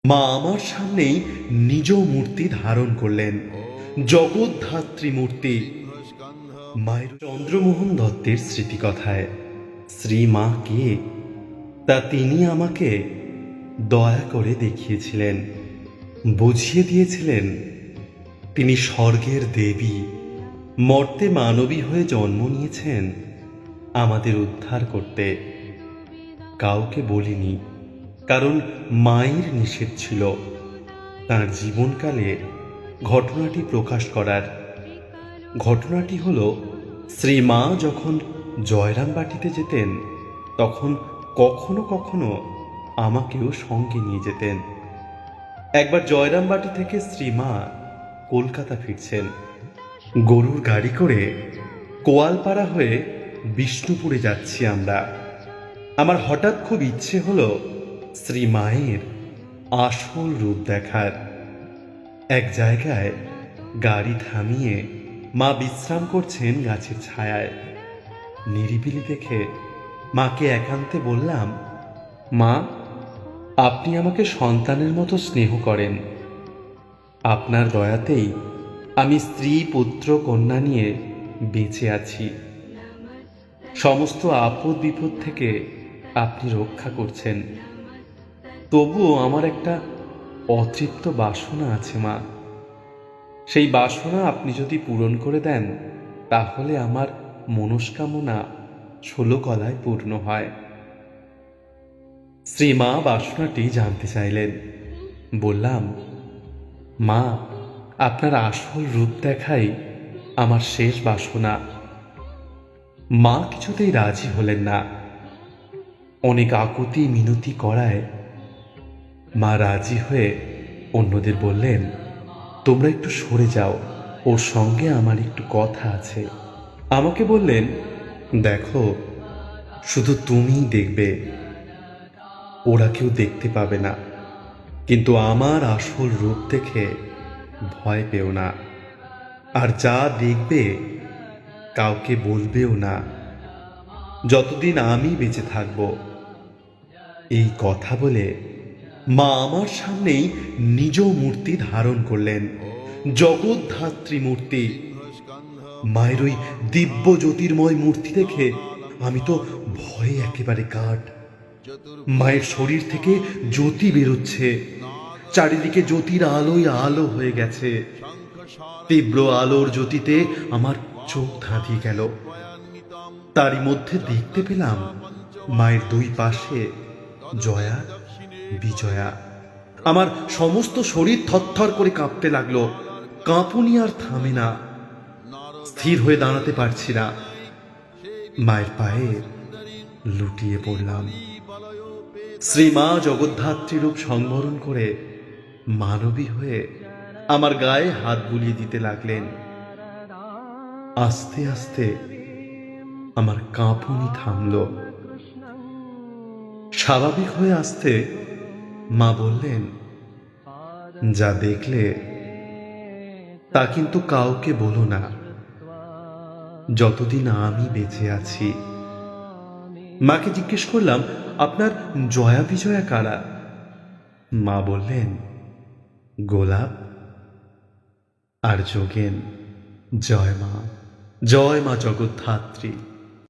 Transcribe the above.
মা আমার সামনেই নিজ মূর্তি ধারণ করলেন, জগদ্ধাত্রী মূর্তি। মায়ের চন্দ্রমোহন দত্তের স্মৃতিকথায় শ্রীমা কে তা তিনি আমাকে দয়া করে দেখিয়েছিলেন, বুঝিয়ে দিয়েছিলেন তিনি স্বর্গের দেবী, মর্তে মানবী হয়ে জন্ম নিয়েছেন আমাদের উদ্ধার করতে। কাউকে বলিনি, কারণ মায়ের নিষেধ ছিল তাঁর জীবনকালে ঘটনাটি প্রকাশ করার। ঘটনাটি হলো, শ্রীমা যখন জয়রামবাটিতে যেতেন তখন কখনো কখনো আমাকেও সঙ্গে নিয়ে যেতেন। একবার জয়রামবাটি থেকে শ্রীমা কলকাতা ফিরছেন, গরুর গাড়ি করে কোয়ালপাড়া হয়ে বিষ্ণুপুরে যাচ্ছি আমরা। আমার হঠাৎ খুব ইচ্ছে হলো শ্রীমায়ের আসল রূপ দেখার। এক জায়গায় গাড়ি থামিয়ে মা বিশ্রাম করছেন গাছের ছায়ায়। নিরিবিলি দেখে মাকে একান্তে বললাম, মা, আপনি আমাকে সন্তানের মতো স্নেহ করেন। আপনার দয়াতেই আমি স্ত্রী পুত্র কন্যা নিয়ে বেঁচে আছি। সমস্ত আপদ বিপদ থেকে আপনি রক্ষা করছেন। তবুও আমার একটা অতৃপ্ত বাসনা আছে মা। সেই বাসনা আপনি যদি পূরণ করে দেন তাহলে আমার মনস্কামনা 16 গলায় পূর্ণ হয়। শ্রীমা বাসনাটি জানতে চাইলেন। বললাম, মা, আপনার আসল রূপ দেখাই আমার শেষ বাসনা। মা কিছুতেই রাজি হলেন না। অনেক আকুতি মিনতি করায় মা রাজি হয়ে অন্যদের বললেন, তোমরা একটু সরে যাও, ওর সঙ্গে আমার একটু কথা আছে। আমাকে বললেন, দেখো, শুধু তুমিই দেখবে, ওরা কেউ দেখতে পাবে না, কিন্তু আমার আসল রূপ দেখে ভয় পেও না, আর যা দেখবে কাউকে বলবেও না, যতদিন আমি বেঁচে থাকব। এই কথা বলে মা আমার সামনেই নিজ মূর্তি ধারণ করলেন, জগদ্ধাত্রী মূর্তি। মায়ের ওই দিব্য জ্যোতির্ময় মূর্তি দেখে আমি তো ভয়ে একেবারে কাঠ। মায়ের শরীর থেকে জ্যোতি বেরোচ্ছে, চারিদিকে জ্যোতির আলোয় আলো হয়ে গেছে। তীব্র আলোর জ্যোতিতে আমার চোখ ধাঁধিয়ে গেল। তারই মধ্যে দেখতে পেলাম মায়ের দুই পাশে জয়া, বিজয়া। আমার সমস্ত শরীর থরথর করে কাঁপতে লাগলো। কাঁপুনি আর থামে না। স্থির হয়ে দাঁড়াতে পারছি না। মায়ের পায়ে লুটিয়ে পড়লাম। শ্রীমা জগদ্ধাত্রী রূপ সংবরণ করে মানবী হয়ে আমার গায়ে হাত বুলিয়ে দিতে লাগলেন। আস্তে আস্তে আমার কাঁপুনি থামল। স্বাভাবিক হয়ে আসতে মা বললেন, যা দেখলে তা কিন্তু কাউকে বলো না, যতদিন আমি বেঁচে আছি। মাকে জিজ্ঞেস করলাম, আপনার জয়া বিজয়া কারা? মা বললেন, গোলাপ আর যোগেন। জয় মা, জয় মা জগদ্ধাত্রী।